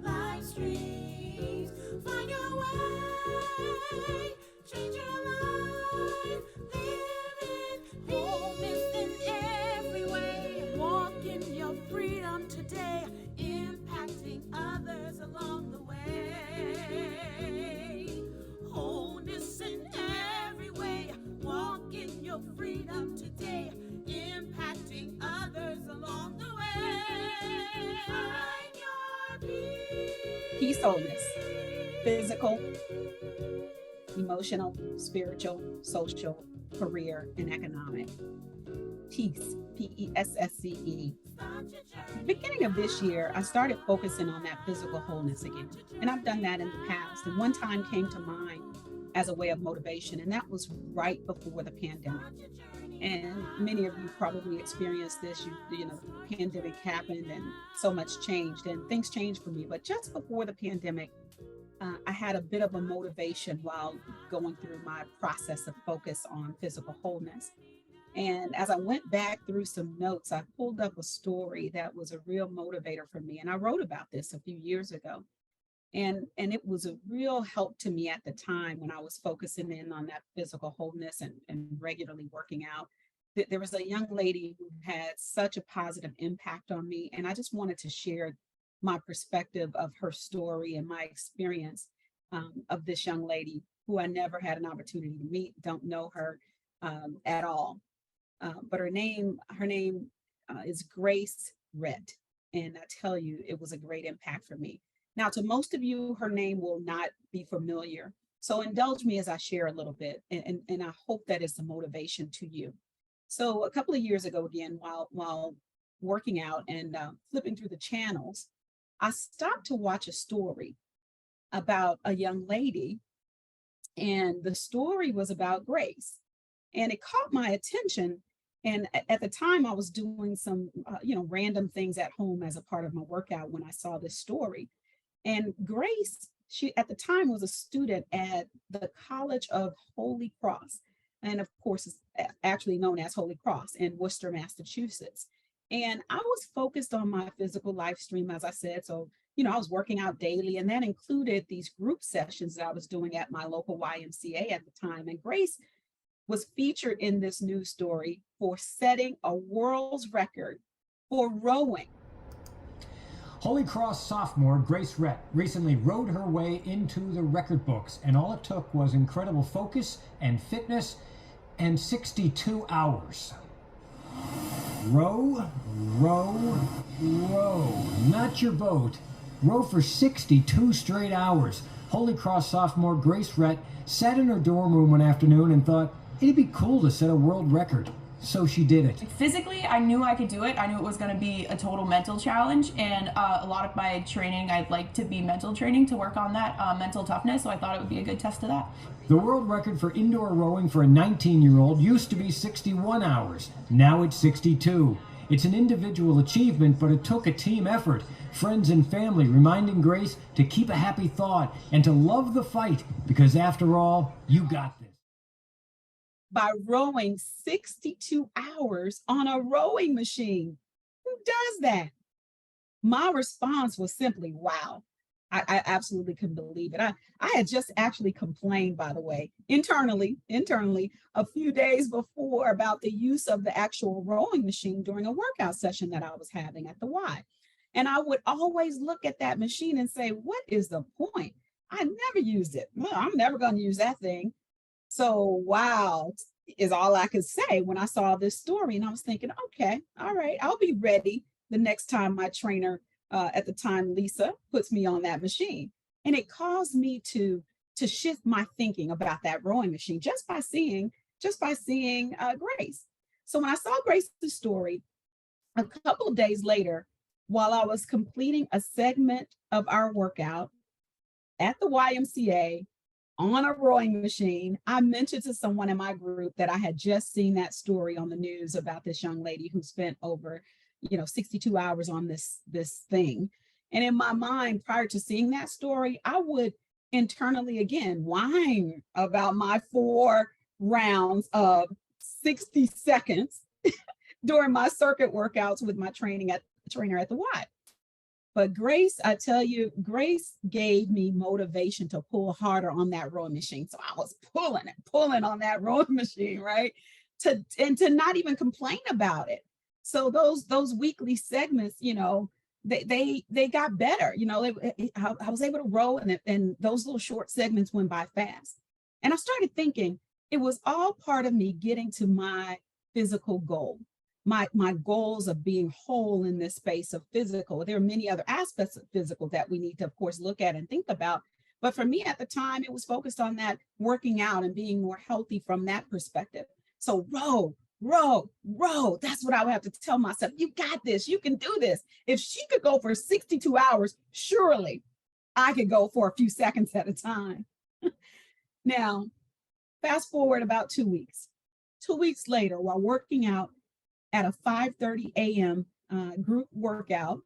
life streams. Find your way, change your life, live in wholeness in every way. Walk in your freedom today, impacting others along the way. Wholeness in every way. Walk in your freedom today, impacting others along the way. Find your peace. PESSCE Wholeness. Physical, emotional, spiritual, social, career, and economic. PESSCE, P-E-S-S-C-E. Beginning of this year, I started focusing on that physical wholeness again. And I've done that in the past. And one time came to mind as a way of motivation, and that was right before the pandemic. And many of you probably experienced this. You know, the pandemic happened and so much changed, and things changed for me. But just before the pandemic, I had a bit of a motivation while going through my process of focus on physical wholeness. And as I went back through some notes, I pulled up a story that was a real motivator for me. And I wrote about this a few years ago. And it was a real help to me at the time when I was focusing in on that physical wholeness and regularly working out. There was a young lady who had such a positive impact on me. And I just wanted to share my perspective of her story and my experience of this young lady who I never had an opportunity to meet, don't know her at all. But her name is Grace Rett. And I tell you, it was a great impact for me. Now, to most of you, her name will not be familiar. So indulge me as I share a little bit, and I hope that is a motivation to you. So a couple of years ago, again, while working out and flipping through the channels, I stopped to watch a story about a young lady, and the story was about Grace. And it caught my attention. And at the time, I was doing some, random things at home as a part of my workout when I saw this story. And Grace, she at the time was a student at the College of Holy Cross. And of course, it's actually known as Holy Cross in Worcester, Massachusetts. And I was focused on my physical life stream, as I said. So, I was working out daily, and that included these group sessions that I was doing at my local YMCA at the time. And Grace was featured in this news story for setting a world's record for rowing. Holy Cross sophomore Grace Rett recently rowed her way into the record books, and all it took was incredible focus and fitness and 62 hours. Row, row, row. Not your boat. Row for 62 straight hours. Holy Cross sophomore Grace Rett sat in her dorm room one afternoon and thought it'd be cool to set a world record. So she did it. Physically, I knew I could do it. I knew it was going to be a total mental challenge, and a lot of my training, I'd like to be mental training to work on that mental toughness, so I thought it would be a good test of that. The world record for indoor rowing for a 19-year-old used to be 61 hours. Now it's 62. It's an individual achievement, but it took a team effort. Friends and family reminding Grace to keep a happy thought and to love the fight, because after all, you got this. By rowing 62 hours on a rowing machine. Who does that? My response was simply, wow. I absolutely couldn't believe it. I had just actually complained, by the way, internally, a few days before about the use of the actual rowing machine during a workout session that I was having at the Y. And I would always look at that machine and say, what is the point? I never used it. Well, I'm never going to use that thing. So, wow, is all I could say when I saw this story. And I was thinking, okay, all right, I'll be ready the next time my trainer at the time, Lisa, puts me on that machine. And it caused me to shift my thinking about that rowing machine just by seeing Grace. So when I saw Grace's story, a couple of days later, while I was completing a segment of our workout at the YMCA, on a rowing machine, I mentioned to someone in my group that I had just seen that story on the news about this young lady who spent over, 62 hours on this thing. And in my mind, prior to seeing that story, I would internally again whine about my 4 rounds of 60 seconds during my circuit workouts with my trainer at the Y. But Grace, I tell you, Grace gave me motivation to pull harder on that rowing machine. So I was pulling on that rowing machine, right? To not even complain about it. So those weekly segments, they got better. I was able to row, and those little short segments went by fast. And I started thinking it was all part of me getting to my physical goal. My goals of being whole in this space of physical. There are many other aspects of physical that we need to, of course, look at and think about. But for me at the time, it was focused on that working out and being more healthy from that perspective. So row. That's what I would have to tell myself. You got this. You can do this. If she could go for 62 hours, surely I could go for a few seconds at a time. Now, fast forward about 2 weeks. 2 weeks later, while working out at a 5:30 a.m. Group workout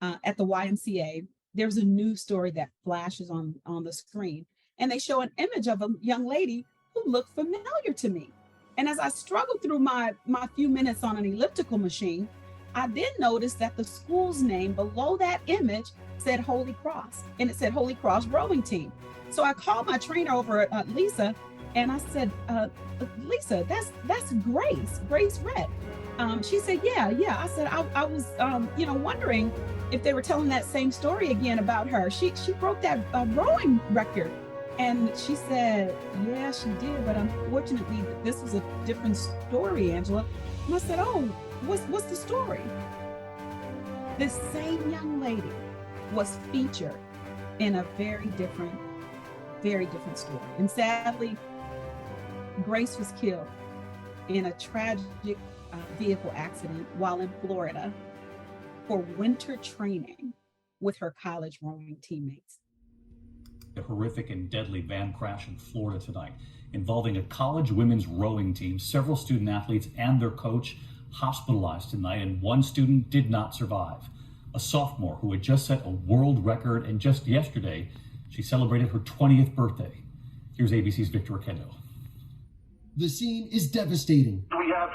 at the YMCA, there's a news story that flashes on the screen, and they show an image of a young lady who looked familiar to me. And as I struggled through my few minutes on an elliptical machine, I then noticed that the school's name below that image said Holy Cross, and it said Holy Cross Rowing Team. So I called my trainer over, Lisa, and I said, Lisa, that's Grace Rett. She said, yeah. I said, I was, wondering if they were telling that same story again about her. She broke that rowing record. And she said, yeah, she did. But unfortunately, this was a different story, Angela. And I said, oh, what's the story? This same young lady was featured in a very different story. And sadly, Grace was killed in a tragic vehicle accident while in Florida for winter training with her college rowing teammates. A horrific and deadly van crash in Florida tonight involving a college women's rowing team. Several student athletes and their coach hospitalized tonight, and one student did not survive. A sophomore who had just set a world record, and just yesterday, she celebrated her 20th birthday. Here's ABC's Victor Oquendo. The scene is devastating. We have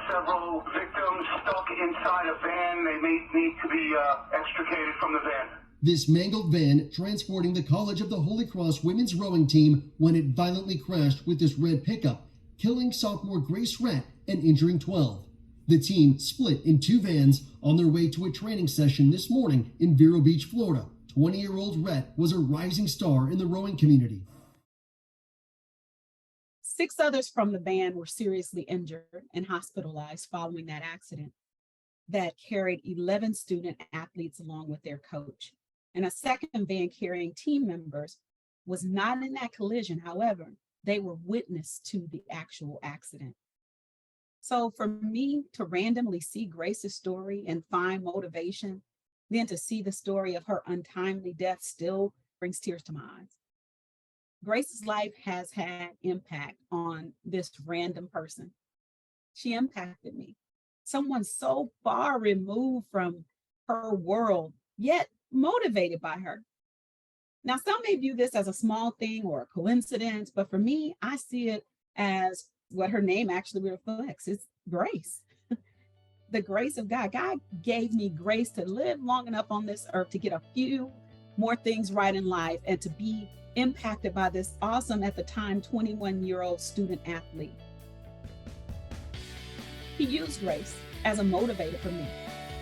several victims stuck inside a van. They may need to be extricated from the van. This mangled van transporting the College of the Holy Cross women's rowing team when it violently crashed with this red pickup, killing sophomore Grace Rett and injuring 12. The team split in two vans on their way to a training session this morning in Vero Beach, Florida. 20-year-old Rett was a rising star in the rowing community. 6 others from the van were seriously injured and hospitalized following that accident that carried 11 student athletes along with their coach. And a second van carrying team members was not in that collision. However, they were witness to the actual accident. So for me to randomly see Grace's story and find motivation, then to see the story of her untimely death still brings tears to my eyes. Grace's life has had impact on this random person. She impacted me. Someone so far removed from her world, yet motivated by her. Now, some may view this as a small thing or a coincidence, but for me, I see it as what her name actually reflects. It's grace. The grace of God. God gave me grace to live long enough on this earth to get a few more things right in life and to be impacted by this awesome, at the time, 21-year-old student athlete. He used grace as a motivator for me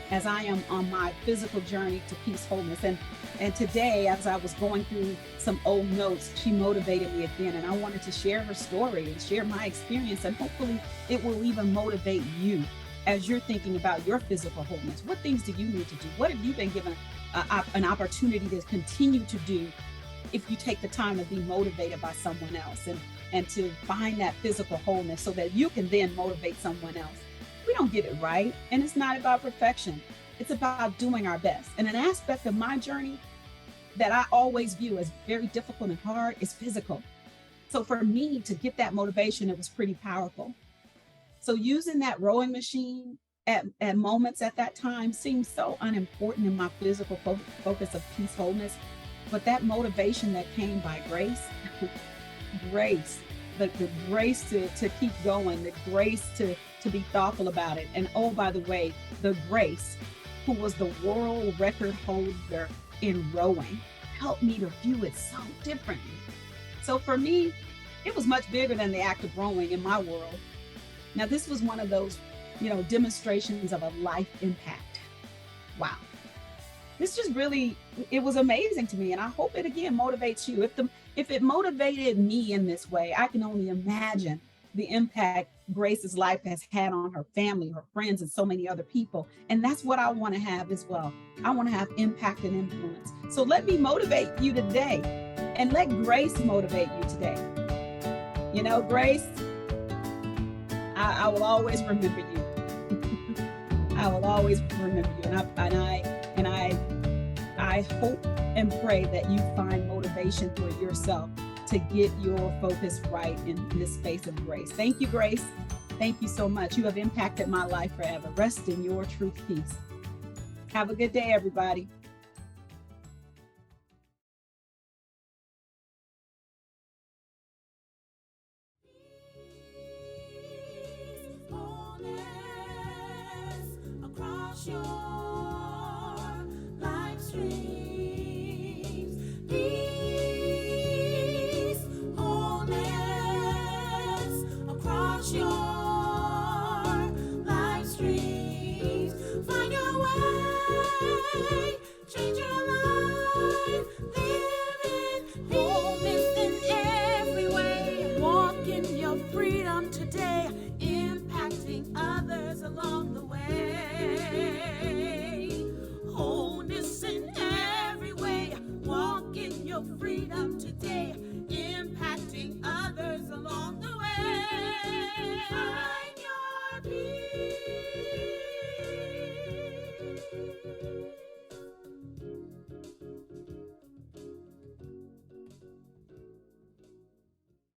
as I am on my physical journey to peace, wholeness. And today, as I was going through some old notes, she motivated me again. And I wanted to share her story and share my experience. And hopefully it will even motivate you as you're thinking about your physical wholeness. What things do you need to do? What have you been given an opportunity to continue to do if you take the time to be motivated by someone else and to find that physical wholeness so that you can then motivate someone else? We don't get it right. And it's not about perfection. It's about doing our best. And an aspect of my journey that I always view as very difficult and hard is physical. So for me to get that motivation, it was pretty powerful. So using that rowing machine at moments at that time seemed so unimportant in my physical focus of peace, wholeness. But that motivation that came by grace, the grace to keep going, the grace to be thoughtful about it. And oh, by the way, the grace who was the world record holder in rowing, helped me to view it so differently. So for me, it was much bigger than the act of rowing in my world. Now, this was one of those, demonstrations of a life impact. Wow. This just really, it was amazing to me. And I hope it again motivates you. If it motivated me in this way, I can only imagine the impact Grace's life has had on her family, her friends, and so many other people. And that's what I want to have as well. I want to have impact and influence. So let me motivate you today, and let Grace motivate you today. Grace, I will always remember you. I will always remember you. And I hope and pray that you find motivation for yourself to get your focus right in this space of grace. Thank you, Grace. Thank you so much. You have impacted my life forever. Rest in your truth peace. Have a good day, everybody. Wholeness across your life stream.